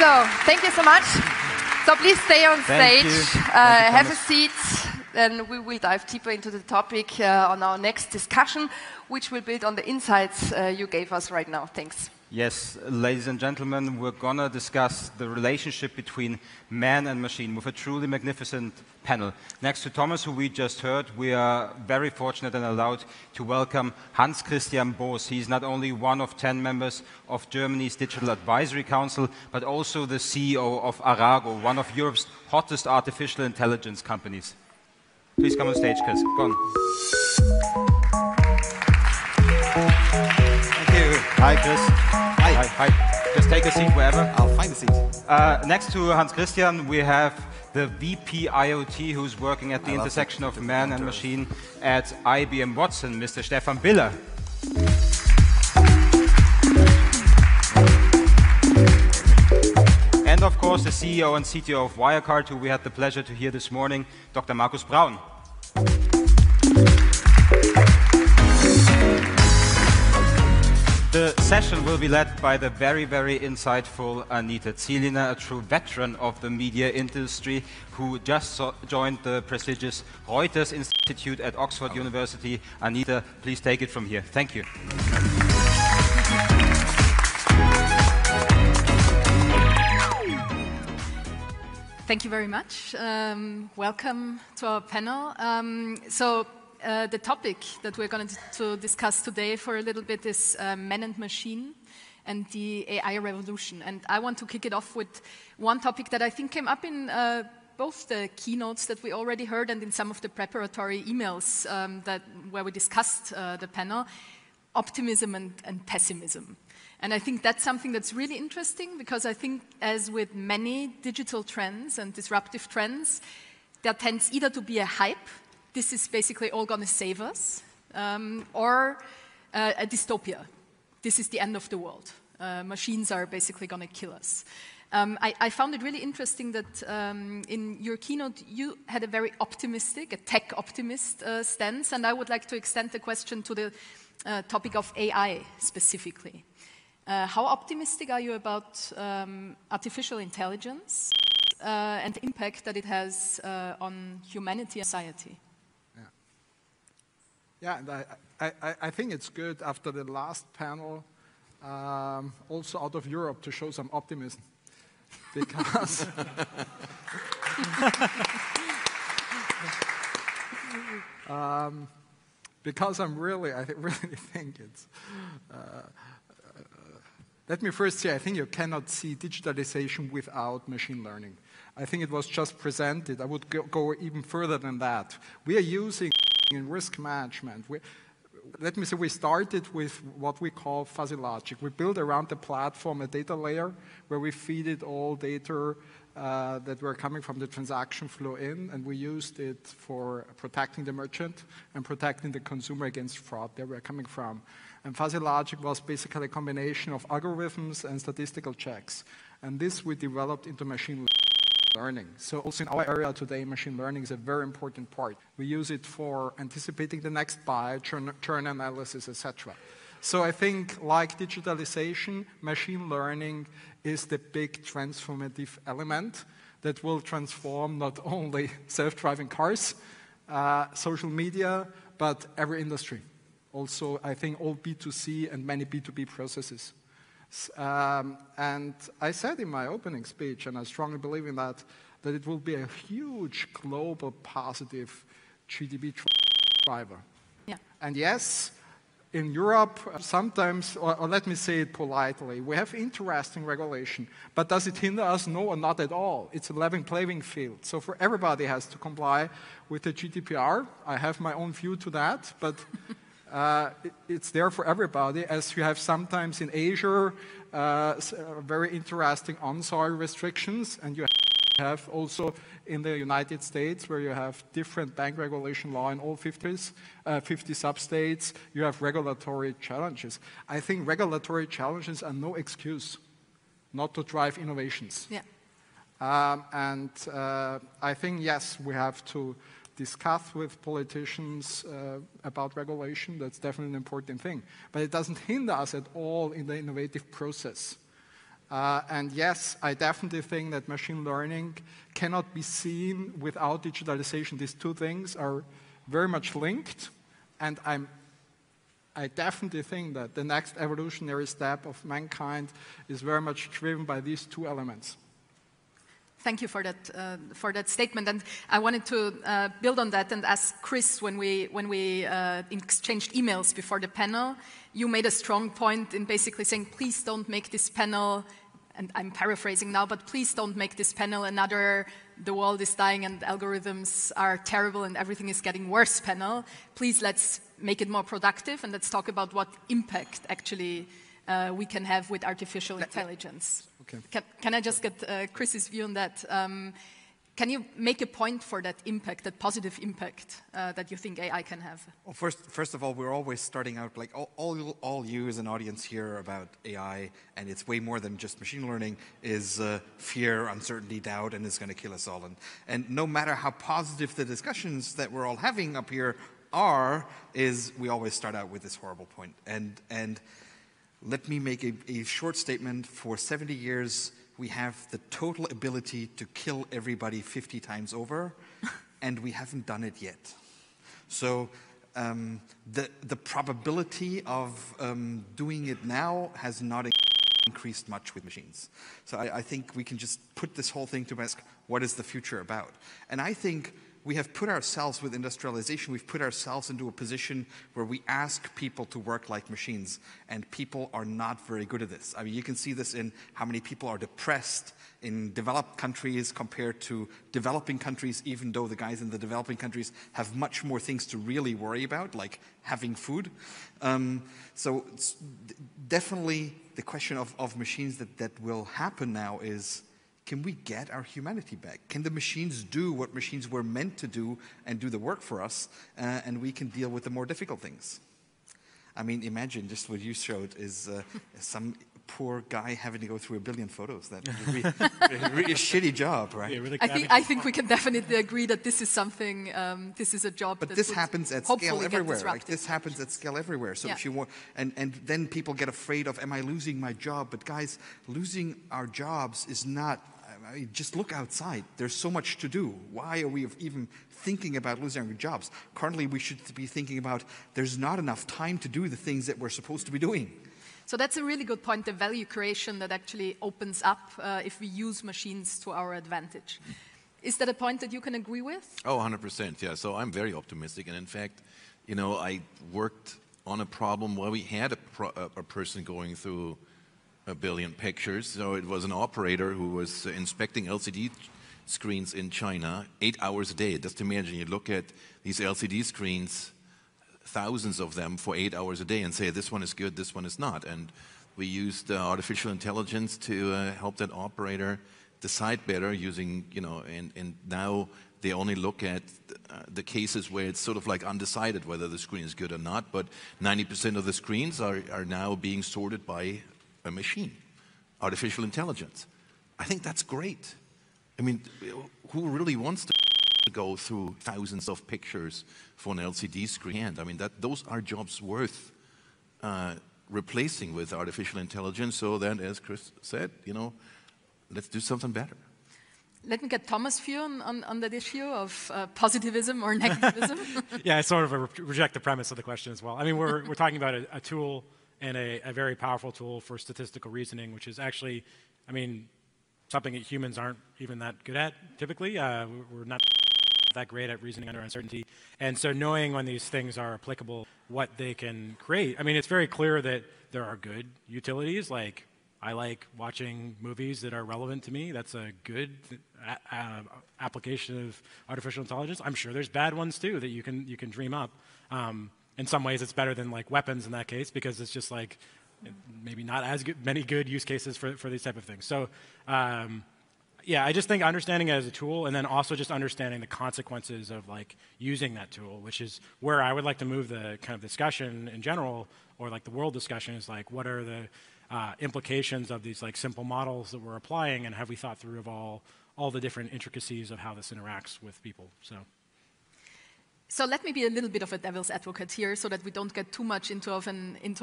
So, thank you so much. So please stay on stage, have a seat, and we will dive deeper into the topic on our next discussion, which will build on the insights you gave us right now. Thanks. Yes, ladies and gentlemen, we're going to discuss the relationship between man and machine with a truly magnificent panel. Next to Thomas, who we just heard, we are very fortunate and allowed to welcome Hans Christian Boos. He's not only one of 10 members of Germany's Digital Advisory Council, but also the CEO of Arago, one of Europe's hottest artificial intelligence companies. Please come on stage, Chris. Go on. Thank you. Hi, Chris. Hi. Hi. Just take a seat wherever. I'll find a seat. Next to Hans Christian, we have the VP IoT, who's working at the intersection of man and machine at IBM Watson, Mr. Stephan Biller. And of course, the CEO and CTO of Wirecard, who we had the pleasure to hear this morning, Dr. Markus Braun. The session will be led by the very, very insightful Anita Zielina, a true veteran of the media industry, who just joined the prestigious Reuters Institute at Oxford University. Anita, please take it from here. Thank you. Thank you very much. Welcome to our panel. The topic that we're going to discuss today for a little bit is man and machine and the AI revolution. And I want to kick it off with one topic that I think came up in both the keynotes that we already heard and in some of the preparatory emails where we discussed the panel, optimism and pessimism. And I think that's something that's really interesting because I think as with many digital trends and disruptive trends, there tends either to be a hype, this is basically all going to save us, or a dystopia. This is the end of the world. Machines are basically going to kill us. I found it really interesting that in your keynote, you had a very optimistic, a tech optimist stance, and I would like to extend the question to the topic of AI specifically. How optimistic are you about artificial intelligence and the impact that it has on humanity and society? Yeah, and I think it's good after the last panel, also out of Europe, to show some optimism. Because, because I really think it's... let me first say, I think you cannot see digitalization without machine learning. I think it was just presented. I would go even further than that. We are using in risk management. Let me say we started with what we call fuzzy logic. We built around the platform a data layer where we feed it all data that were coming from the transaction flow in, and we used it for protecting the merchant and protecting the consumer against fraud that we're coming from. And fuzzy logic was basically a combination of algorithms and statistical checks. And this we developed into machine learning. So also in our area today, machine learning is a very important part. We use it for anticipating the next buy, churn analysis, etc. So I think like digitalization, machine learning is the big transformative element that will transform not only self-driving cars, social media, but every industry. Also, I think all B2C and many B2B processes. And I said in my opening speech, and I strongly believe in that it will be a huge global positive GDP driver. Yeah. And yes, in Europe, sometimes, or let me say it politely, we have interesting regulation, but does it hinder us? No, or not at all. It's a level playing field. So for everybody has to comply with the GDPR. I have my own view to that, but it's there for everybody, as you have sometimes in Asia very interesting on-soil restrictions, and you have also in the United States where you have different bank regulation law in all 50 sub-states, you have regulatory challenges. I think regulatory challenges are no excuse not to drive innovations. Yeah. I think, yes, we have to discuss with politicians about regulation. That's definitely an important thing. But it doesn't hinder us at all in the innovative process. And yes, I definitely think that machine learning cannot be seen without digitalization. These two things are very much linked, and I definitely think that the next evolutionary step of mankind is very much driven by these two elements. Thank you for that statement, and I wanted to build on that and ask Chris, when we exchanged emails before the panel, you made a strong point in basically saying, please don't make this panel, and I'm paraphrasing now, but please don't make this panel another "the world is dying and algorithms are terrible and everything is getting worse" panel. Please, let's make it more productive, and let's talk about what impact actually we can have with artificial intelligence. Okay. Can I just get Chris's view on that? Can you make a point for that impact, that positive impact that you think AI can have? Well, first of all, we're always starting out, like all you as an audience hear about AI, and it's way more than just machine learning, is fear, uncertainty, doubt, and it's going to kill us all. And no matter how positive the discussions that we're all having up here are, is we always start out with this horrible point. And let me make a short statement. For 70 years, we have the total ability to kill everybody 50 times over, and we haven't done it yet. So the probability of doing it now has not increased much with machines. So I think we can just put this whole thing to ask, what is the future about? And I think we have put ourselves, with industrialization, we've put ourselves into a position where we ask people to work like machines, and people are not very good at this. I mean, you can see this in how many people are depressed in developed countries compared to developing countries, even though the guys in the developing countries have much more things to really worry about, like having food. So it's definitely the question of machines that will happen now is, can we get our humanity back? Can the machines do what machines were meant to do and do the work for us, and we can deal with the more difficult things? I mean, imagine just what you showed is some poor guy having to go through 1 billion photos. That's a really shitty job, right? Yeah, really I think we can definitely agree that this is something, this is a job but that this happens at scale everywhere. Like, this disrupted. happens at scale everywhere. So Yeah. if you want, and then people get afraid of, am I losing my job? But guys, losing our jobs is not, I mean, just look outside. There's so much to do. Why are we even thinking about losing our jobs? Currently, we should be thinking about there's not enough time to do the things that we're supposed to be doing. So that's a really good point, the value creation that actually opens up if we use machines to our advantage. Is that a point that you can agree with? Oh, 100%, yeah. So I'm very optimistic. And in fact, you know, I worked on a problem where we had a person going through 1 billion pictures. So it was an operator who was inspecting LCD screens in China 8 hours a day. Just imagine, you look at these LCD screens, thousands of them, for 8 hours a day, and say this one is good, this one is not. And we used artificial intelligence to help that operator decide better using, you know, and now they only look at the cases where it's sort of like undecided whether the screen is good or not, but 90% of the screens are now being sorted by a machine, artificial intelligence. I think that's great. I mean, who really wants to go through thousands of pictures for an LCD screen? I mean, those are jobs worth replacing with artificial intelligence. So then, as Chris said, you know, let's do something better. Let me get Thomas' view on that issue of positivism or negativism. Yeah, I sort of reject the premise of the question as well. I mean, we're talking about a tool, and a very powerful tool for statistical reasoning, which is actually, I mean, something that humans aren't even that good at typically. We're not that great at reasoning under uncertainty. And so knowing when these things are applicable, what they can create. I mean, it's very clear that there are good utilities, like I like watching movies that are relevant to me. That's a good application of artificial intelligence. I'm sure there's bad ones too that you can dream up. In some ways, it's better than like weapons in that case, because it's just like maybe not as many good use cases for these type of things. So, yeah, I just think understanding it as a tool, and then also just understanding the consequences of like using that tool, which is where I would like to move the kind of discussion in general, or like the world discussion, is like, what are the implications of these like simple models that we're applying, and have we thought through of all the different intricacies of how this interacts with people? So let me be a little bit of a devil's advocate here so that we don't get too much into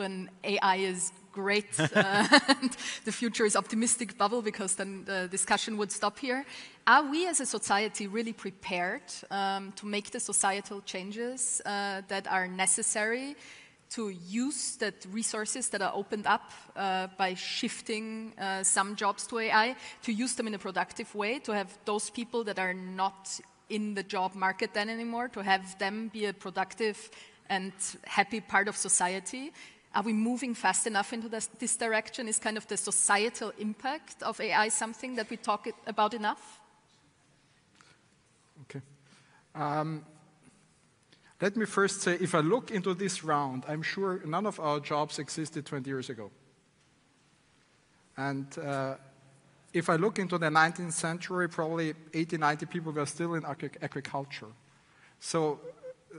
an AI is great and the future is optimistic bubble, because then the discussion would stop here. Are we as a society really prepared to make the societal changes that are necessary to use the resources that are opened up by shifting some jobs to AI, to use them in a productive way, to have those people that are not in the job market then anymore, to have them be a productive and happy part of society? Are we moving fast enough into this direction? Is kind of the societal impact of AI something that we talk about enough? Okay. Let me first say, if I look into this round, I'm sure none of our jobs existed 20 years ago. And if I look into the 19th century, probably 80, 90 people were still in agriculture. So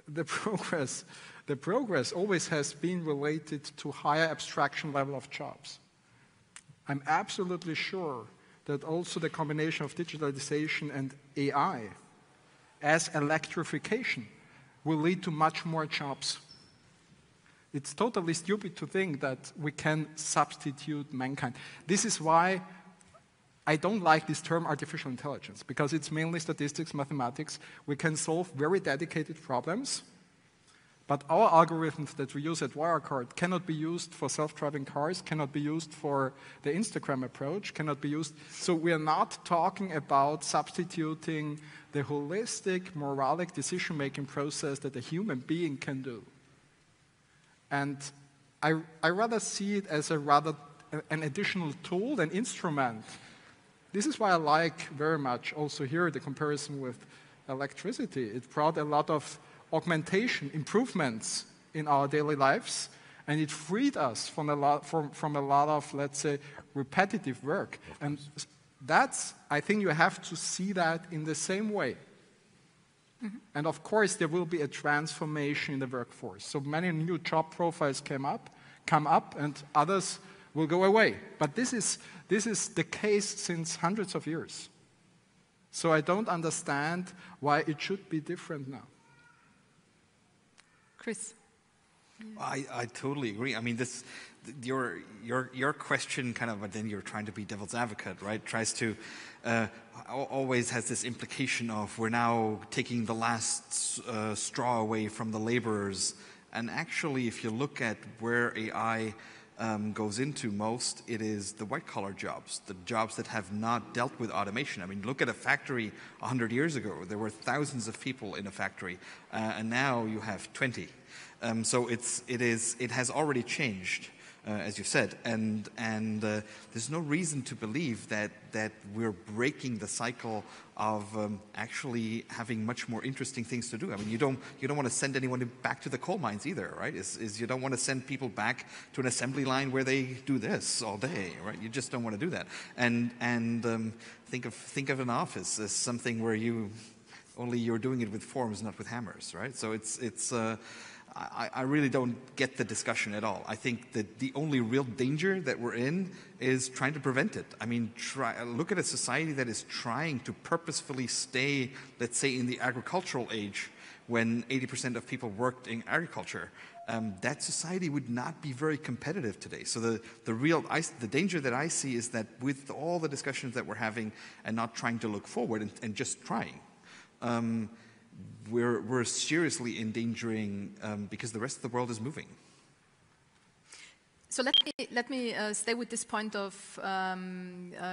the progress always has been related to higher abstraction level of jobs. I'm absolutely sure that also the combination of digitalization and AI as electrification will lead to much more jobs. It's totally stupid to think that we can substitute mankind. This is why I don't like this term artificial intelligence, because it's mainly statistics, mathematics. We can solve very dedicated problems, but our algorithms that we use at Wirecard cannot be used for self-driving cars, cannot be used for the Instagram approach, cannot be used. So we are not talking about substituting the holistic, moralic decision-making process that a human being can do. And I rather see it as an additional tool, an instrument. This is why I like very much also here the comparison with electricity. It brought a lot of augmentation, improvements in our daily lives, and it freed us from a lot of, let's say, repetitive work. And that's, I think you have to see that in the same way. Mm-hmm. And of course, there will be a transformation in the workforce. So many new job profiles come up, and others will go away. But this is the case since hundreds of years. So I don't understand why it should be different now. Chris? I totally agree. I mean, your question kind of, but then you're trying to be devil's advocate, right? Tries to, always has this implication of we're now taking the last straw away from the laborers. And actually, if you look at where AI goes into most, it is the white-collar jobs, the jobs that have not dealt with automation. I mean, look at a factory 100 years ago. There were thousands of people in a factory, and now you have 20. So it has already changed, as you said, and there's no reason to believe that we're breaking the cycle of actually having much more interesting things to do. I mean, you don't want to send anyone back to the coal mines either, right? You don't want to send people back to an assembly line where they do this all day, right? You just don't want to do that. And think of an office as something where you're doing it with forms, not with hammers, right? So I really don't get the discussion at all. I think that the only real danger that we're in is trying to prevent it. I mean, look at a society that is trying to purposefully stay, let's say, in the agricultural age, when 80% of people worked in agriculture. That society would not be very competitive today. So the danger that I see is that with all the discussions that we're having and not trying to look forward and just trying, we're seriously endangering because the rest of the world is moving. So let me stay with this point of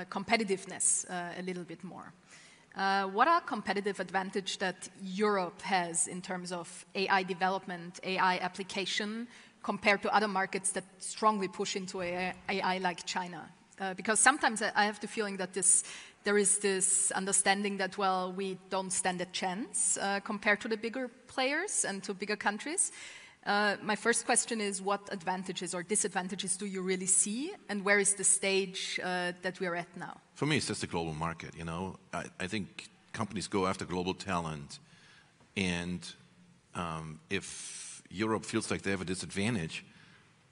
competitiveness a little bit more. What are competitive advantage that Europe has in terms of AI development, AI application, compared to other markets that strongly push into AI like China? Because sometimes I have the feeling that there is this understanding that, well, we don't stand a chance compared to the bigger players and to bigger countries. My first question is, what advantages or disadvantages do you really see, and where is the stage that we are at now? For me, it's just a global market, you know. I think companies go after global talent, and if Europe feels like they have a disadvantage,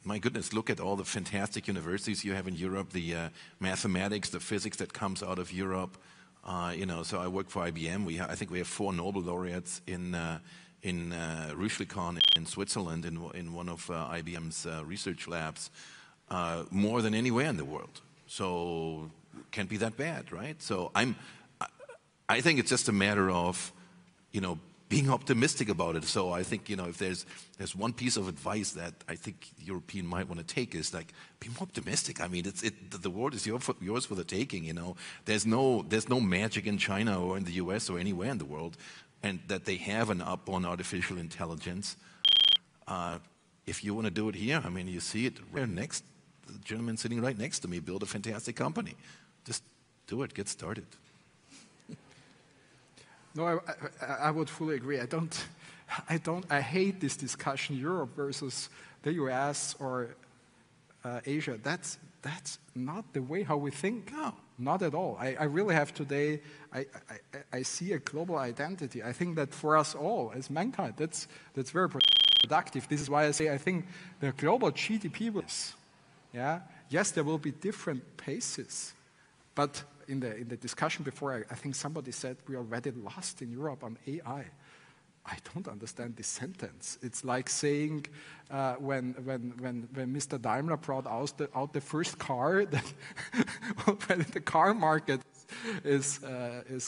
my goodness, look at all the fantastic universities you have in Europe, the mathematics, the physics that comes out of Europe. You know, so I work for IBM. I think we have 4 Nobel laureates in Rüschlikon in Switzerland in one of IBM's research labs more than anywhere in the world. So can't be that bad, right? So I think it's just a matter of, being optimistic about it. So I think, if there's one piece of advice that I think European might want to take is like, be more optimistic. I mean, the world is yours for the taking. There's no magic in China or in the US or anywhere in the world, and that they have an up on artificial intelligence. If you want to do it here, I mean, you see it right next. The gentleman sitting right next to me build a fantastic company. Just do it. Get started. No, I would fully agree. I hate this discussion, Europe versus the US or Asia. That's not the way how we think. No. Not at all. I really have today, I see a global identity. I think that for us all, as mankind, that's very productive. This is why I say I think the global GDP was, yes, there will be different paces, but in the discussion before, I think somebody said we are already lost in Europe on AI. I don't understand this sentence. It's like saying when Mr. Daimler brought out the first car, that when the car market is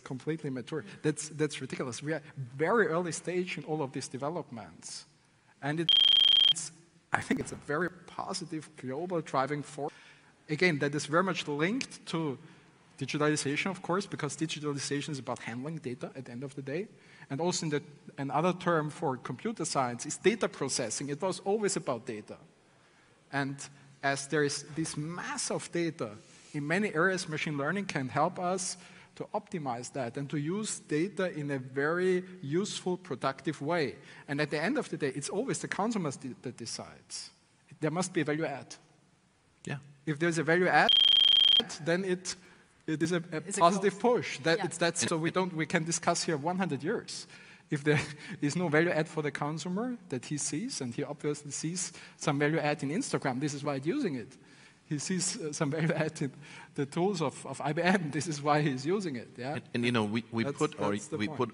completely mature. That's ridiculous. We are very early stage in all of these developments, and I think it's a very positive global driving force. Again, that is very much linked to digitalization, of course, because digitalization is about handling data at the end of the day. And also another term for computer science is data processing. It was always about data. And as there is this mass of data, in many areas machine learning can help us to optimize that and to use data in a very useful, productive way. And at the end of the day, it's always the consumer that decides. There must be a value add. Yeah. If there's a value add, then it is a positive push. So we can discuss here 100 years. If there is no value add for the consumer that he sees, and he obviously sees some value add in Instagram, this is why he's using it. He sees some value add in the tools of IBM, this is why he's using it. Yeah. And we put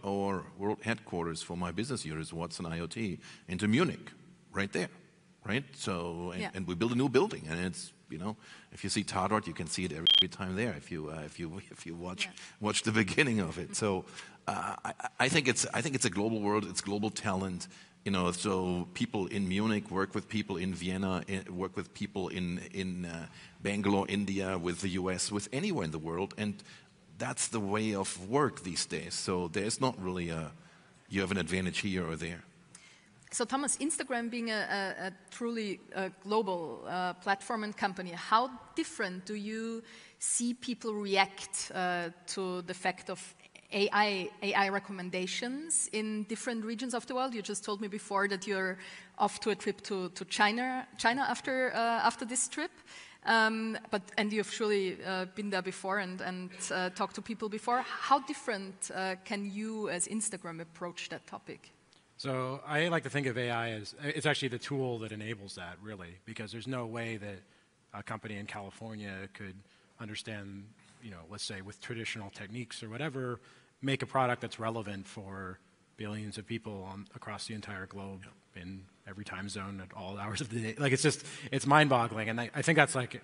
our world headquarters for my business unit, Watson IoT, into Munich, right there, right? So and we built a new building, and it's. If you see Tatorot, you can see it every time there. If you watch the beginning of it, so I think it's a global world. It's global talent. So people in Munich work with people in Vienna, work with people in Bangalore, India, with the US, with anywhere in the world, and that's the way of work these days. So there's not really you have an advantage here or there. So Thomas, Instagram being a truly global platform and company, how different do you see people react to the fact of AI recommendations in different regions of the world? You just told me before that you're off to a trip to China after this trip. And you've surely been there before and talked to people before. How different can you as Instagram approach that topic? So I like to think of AI as, it's actually the tool that enables that, really, because there's no way that a company in California could understand, let's say with traditional techniques or whatever, make a product that's relevant for billions of people across the entire globe in every time zone at all hours of the day. Like, it's mind-boggling, and I think that's like,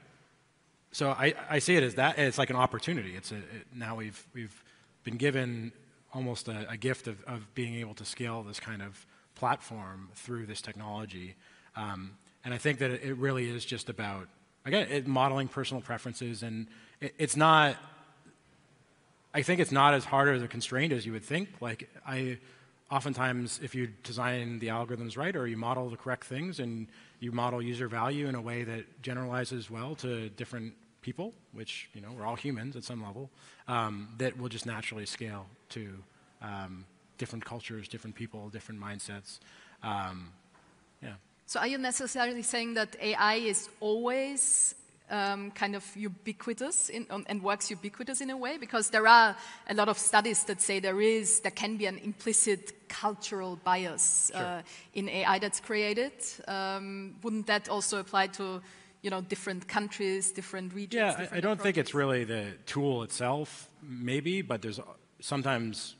so I see it as that, it's like an opportunity. Now we've been given almost a gift of being able to scale this kind of platform through this technology. And I think that it really is just about, again, modeling personal preferences, and it's not, I think it's not as hard or as constrained as you would think. Like, oftentimes, if you design the algorithms right, or you model the correct things, and you model user value in a way that generalizes well to different people, which, we're all humans at some level, that will just naturally scale to different cultures, different people, different mindsets. So are you necessarily saying that AI is always kind of ubiquitous and works ubiquitous in a way? Because there are a lot of studies that say there can be an implicit cultural bias in AI that's created. Wouldn't that also apply to different countries, different regions? Yeah, I don't think it's really the tool itself, maybe, but there's sometimes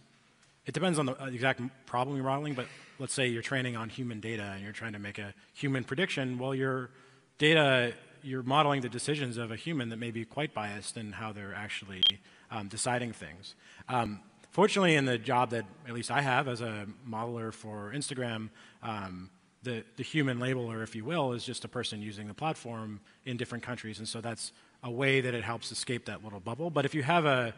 it depends on the exact problem you're modeling, but let's say you're training on human data and you're trying to make a human prediction. Well, your data, you're modeling the decisions of a human that may be quite biased in how they're actually deciding things. Fortunately, in the job that at least I have as a modeler for Instagram, the human labeler, if you will, is just a person using the platform in different countries, and so that's a way that it helps escape that little bubble. But if you have a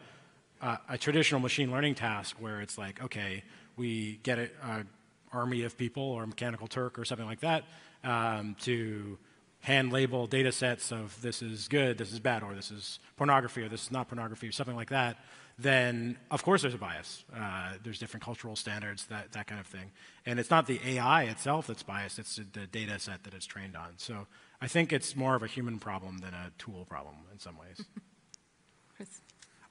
traditional machine learning task where it's like, okay, we get an army of people or Mechanical Turk or something like that to hand label data sets of this is good, this is bad, or this is pornography, or this is not pornography, or something like that, then of course there's a bias. There's different cultural standards, that kind of thing. And it's not the AI itself that's biased, it's the data set that it's trained on. So I think it's more of a human problem than a tool problem in some ways. Chris?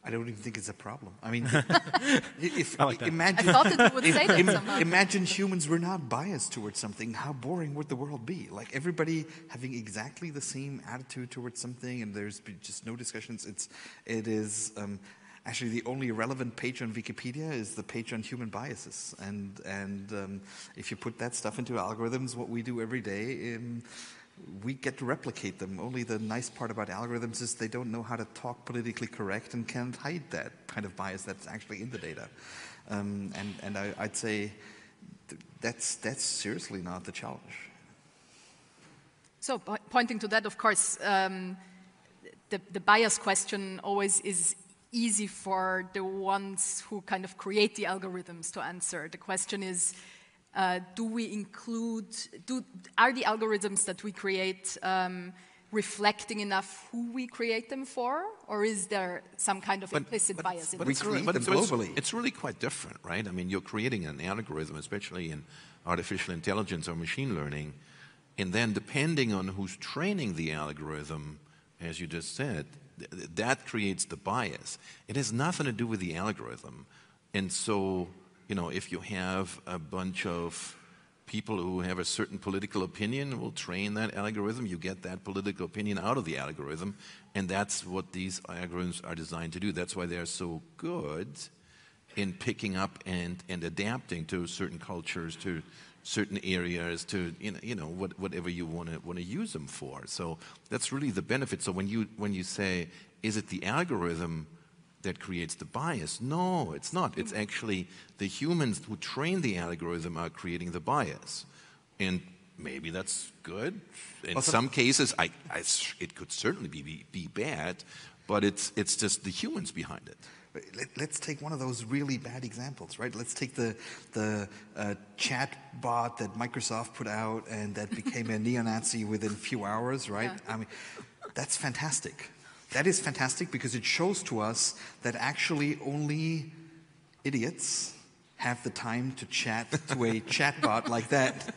I don't even think it's a problem. I mean, imagine, I thought that you would say that somehow. Imagine humans were not biased towards something. How boring would the world be? Like everybody having exactly the same attitude towards something, and there's just no discussions. It is actually the only relevant page on Wikipedia is the page on human biases. And if you put that stuff into algorithms, what we do every day. We get to replicate them. Only the nice part about algorithms is they don't know how to talk politically correct and can't hide that kind of bias that's actually in the data. And I'd say that's seriously not the challenge. So pointing to that, of course, the bias question always is easy for the ones who kind of create the algorithms to answer. The question is, do we include, are the algorithms that we create reflecting enough who we create them for, or is there some kind of implicit bias in it? We create them globally. It's really quite different, right? I mean, you're creating an algorithm, especially in artificial intelligence or machine learning, and then depending on who's training the algorithm, as you just said, that creates the bias. It has nothing to do with the algorithm. And so, you know, if you have a bunch of people who have a certain political opinion, will train that algorithm, you get that political opinion out of the algorithm, and that's what these algorithms are designed to do. That's why they're so good in picking up and adapting to certain cultures, to certain areas, to whatever you want to use them for. So that's really the benefit. So when you say, is it the algorithm that creates the bias? No, it's not. It's actually the humans who train the algorithm are creating the bias. And maybe that's good. In some cases, it could certainly be bad, but it's just the humans behind it. Let's take one of those really bad examples, right? Let's take the chat bot that Microsoft put out and that became a neo-Nazi within a few hours, right? Yeah. I mean, that's fantastic. That is fantastic because it shows to us that actually only idiots have the time to chat to a chatbot like that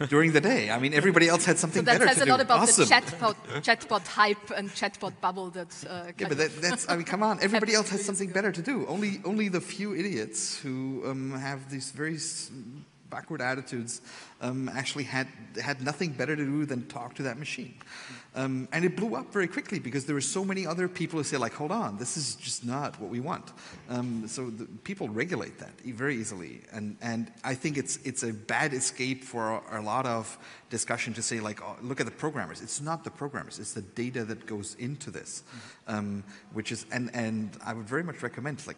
during the day. I mean, everybody else had something better to do. So that says a lot about the chatbot hype and chatbot bubble that... yeah, but that's, I mean, come on. Everybody else has something better to do. Only the few idiots who have these very backward attitudes actually had nothing better to do than talk to that machine. And it blew up very quickly because there were so many other people who say, like, hold on, this is just not what we want. So people regulate that very easily. And I think it's a bad escape for a lot of discussion to say, like, oh, look at the programmers. It's not the programmers. It's the data that goes into this, which is, and I would very much recommend, like,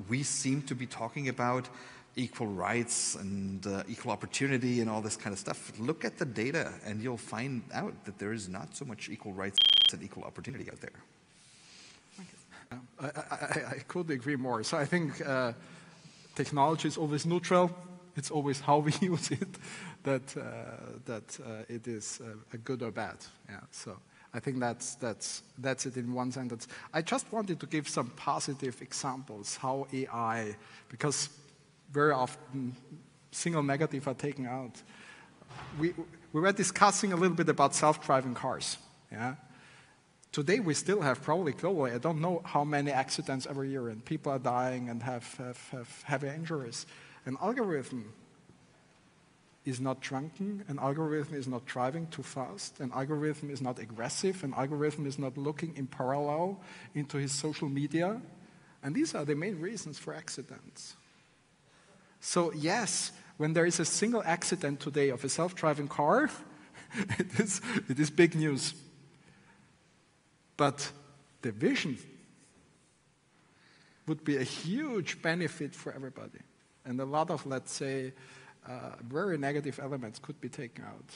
we seem to be talking about equal rights and equal opportunity and all this kind of stuff. Look at the data and you'll find out that there is not so much equal rights and equal opportunity out there. I could agree more. So I think technology is always neutral. It's always how we use it that it is good or bad. Yeah. So I think that's it in one sentence. I just wanted to give some positive examples how AI, because very often single negative are taken out. We were discussing a little bit about self-driving cars. Yeah? Today we still have probably globally, I don't know how many accidents every year, and people are dying and have heavy injuries. An algorithm is not drunken, an algorithm is not driving too fast, an algorithm is not aggressive, an algorithm is not looking in parallel into his social media, and these are the main reasons for accidents. So yes, when there is a single accident today of a self-driving car, it is big news. But the vision would be a huge benefit for everybody. And a lot of, let's say, very negative elements could be taken out.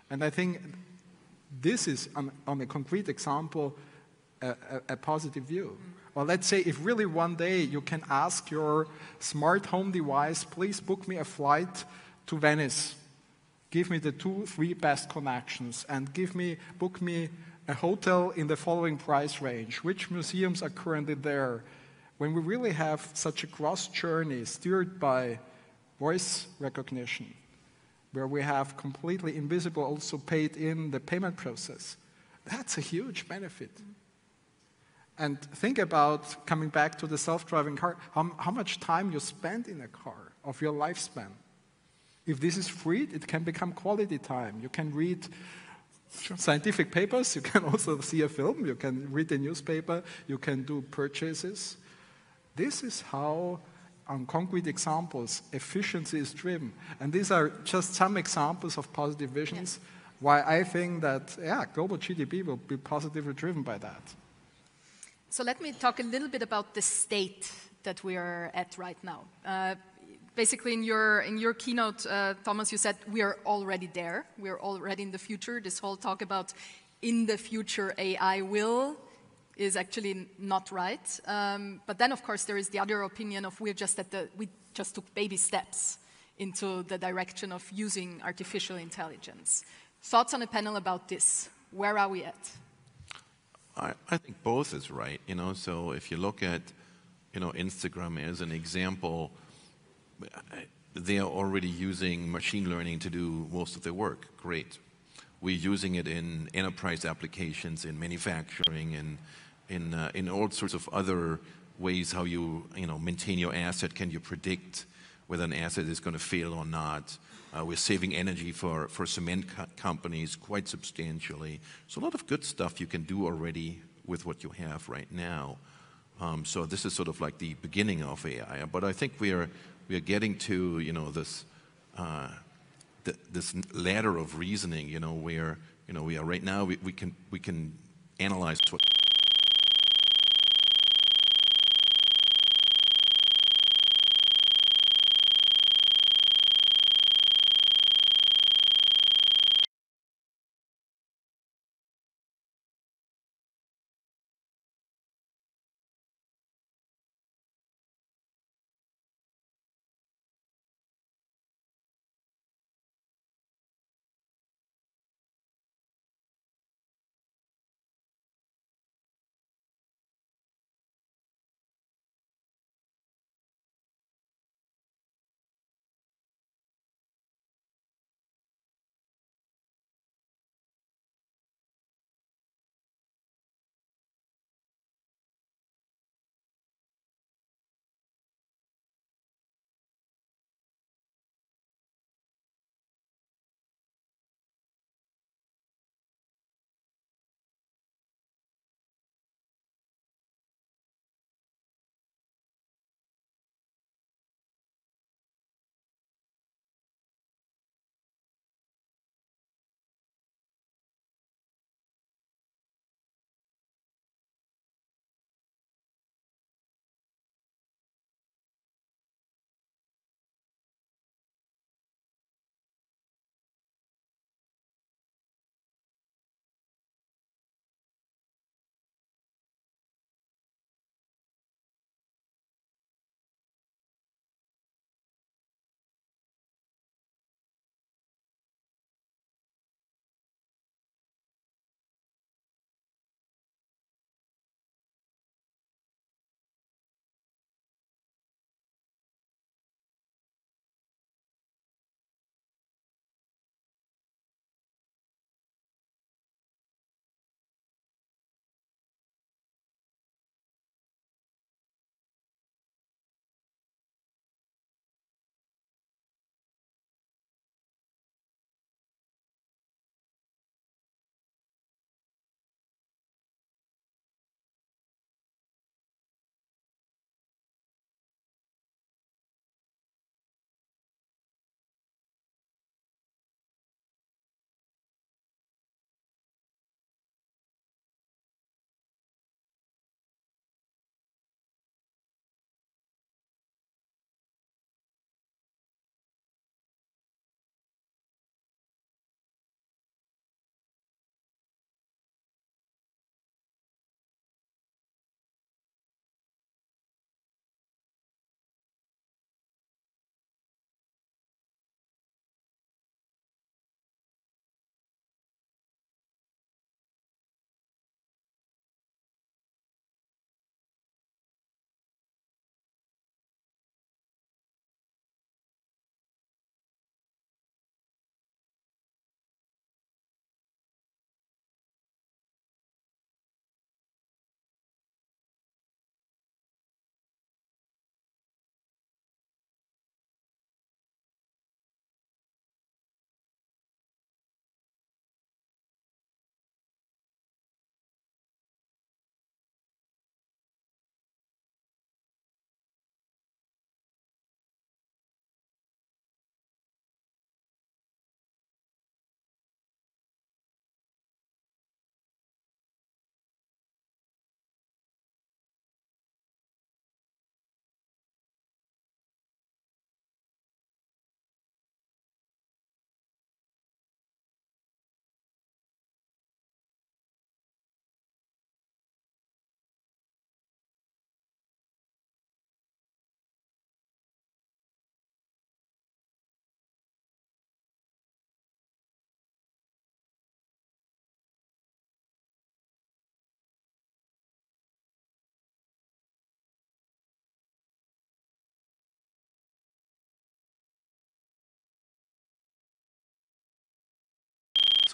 And I think this is, on a concrete example, a positive view. Or let's say if really one day you can ask your smart home device, please book me a flight to Venice. Give me the 2-3 best connections and book me a hotel in the following price range. Which museums are currently there? When we really have such a cross journey steered by voice recognition, where we have completely invisible also paid in the payment process, that's a huge benefit. And think about, coming back to the self-driving car, how much time you spend in a car of your lifespan. If this is free, it can become quality time. You can read scientific papers, you can also see a film, you can read a newspaper, you can do purchases. This is how, on concrete examples, efficiency is driven. And these are just some examples of positive visions, why I think that, global GDP will be positively driven by that. So let me talk a little bit about the state that we are at right now. Basically, in your keynote, Thomas, you said we are already there. We are already in the future. This whole talk about in the future AI will is actually not right. But then, of course, there is the other opinion of we just took baby steps into the direction of using artificial intelligence. Thoughts on a panel about this? Where are we at? I think both is right. So if you look at, Instagram as an example, they are already using machine learning to do most of their work. Great. We're using it in enterprise applications, in manufacturing, in all sorts of other ways how you maintain your asset. Can you predict whether an asset is going to fail or not? We're saving energy for cement companies quite substantially. So a lot of good stuff you can do already with what you have right now. So this is sort of like the beginning of AI. But I think we are getting to this this ladder of reasoning. Where we are right now. We can analyze what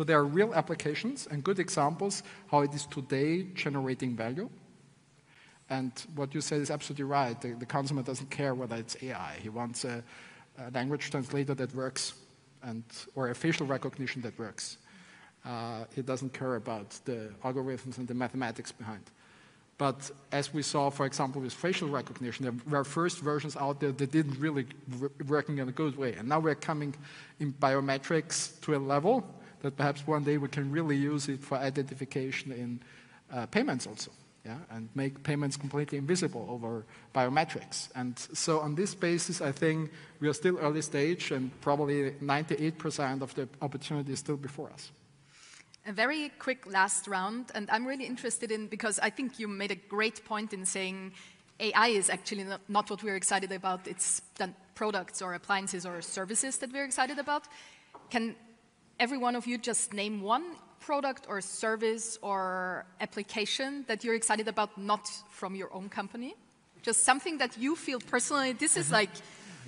So there are real applications and good examples how it is today generating value. And what you said is absolutely right. The consumer doesn't care whether it's AI. He wants a language translator that works or a facial recognition that works. He doesn't care about the algorithms and the mathematics behind. But as we saw, for example, with facial recognition, there were first versions out there that didn't really working in a good way. And now we're coming in biometrics to a level that perhaps one day we can really use it for identification in payments also, yeah, and make payments completely invisible over biometrics. And so on this basis, I think we are still early stage, and probably 98% of the opportunity is still before us. A very quick last round, and I'm really interested in, because I think you made a great point in saying AI is actually not what we're excited about, it's the products or appliances or services that we're excited about. Can every one of you just name one product or service or application that you're excited about, not from your own company? Just something that you feel personally, this is like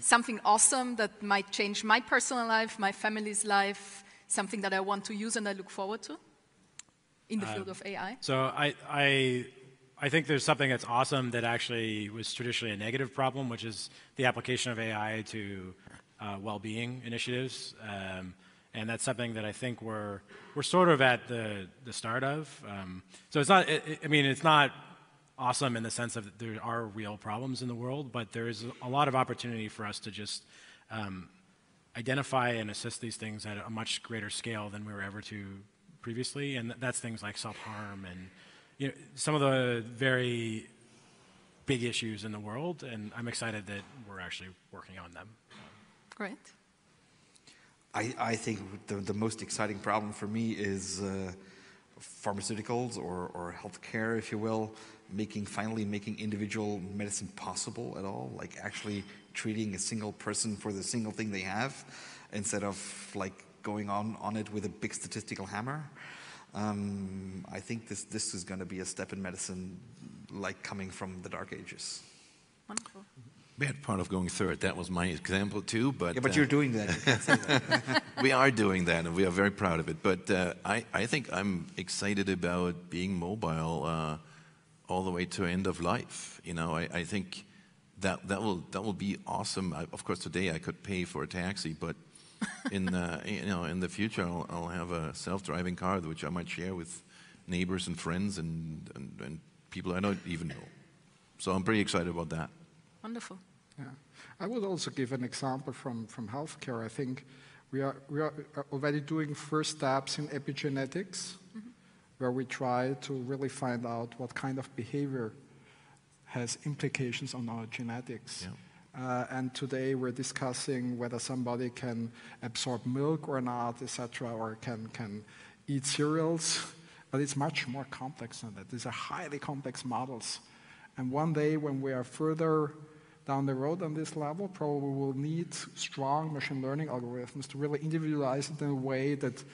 something awesome that might change my personal life, my family's life, something that I want to use and I look forward to in the field of AI? So I think there's something that's awesome that actually was traditionally a negative problem, which is the application of AI to well-being initiatives. And that's something that I think we're sort of at the start of. So it's not, I mean, it's not awesome in the sense of there are real problems in the world, but there is a lot of opportunity for us to just identify and assist these things at a much greater scale than we were ever to previously, and that's things like self-harm and some of the very big issues in the world, and I'm excited that we're actually working on them. Great. I think the most exciting problem for me is pharmaceuticals or healthcare, if you will, finally making individual medicine possible at all, like actually treating a single person for the single thing they have, instead of like going on it with a big statistical hammer. I think this is going to be a step in medicine, like coming from the Dark Ages. Wonderful. Bad part of going third. That was my example too. But yeah, but you're doing that. You can't say that. We are doing that, and we are very proud of it. But I think I'm excited about being mobile all the way to end of life. I think that will be awesome. Of course, today I could pay for a taxi, but in the future I'll have a self-driving car which I might share with neighbors and friends and people I don't even know. So I'm pretty excited about that. Wonderful. Yeah. I would also give an example from healthcare. I think we are already doing first steps in epigenetics, where we try to really find out what kind of behavior has implications on our genetics. Yeah. And today we're discussing whether somebody can absorb milk or not, etc., or can eat cereals. But it's much more complex than that. These are highly complex models. And one day when we are further down the road on this level, probably we'll need strong machine learning algorithms to really individualize it in a way that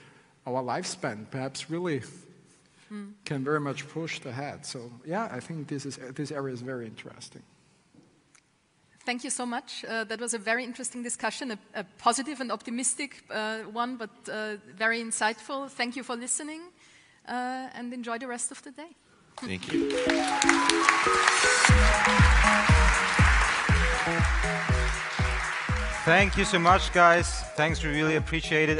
our lifespan perhaps really can very much push ahead. So yeah, I think this area is very interesting. Thank you so much. That was a very interesting discussion, a positive and optimistic one, but very insightful. Thank you for listening, and enjoy the rest of the day. Thank you. Thank you so much, guys. Thanks, we really appreciate it.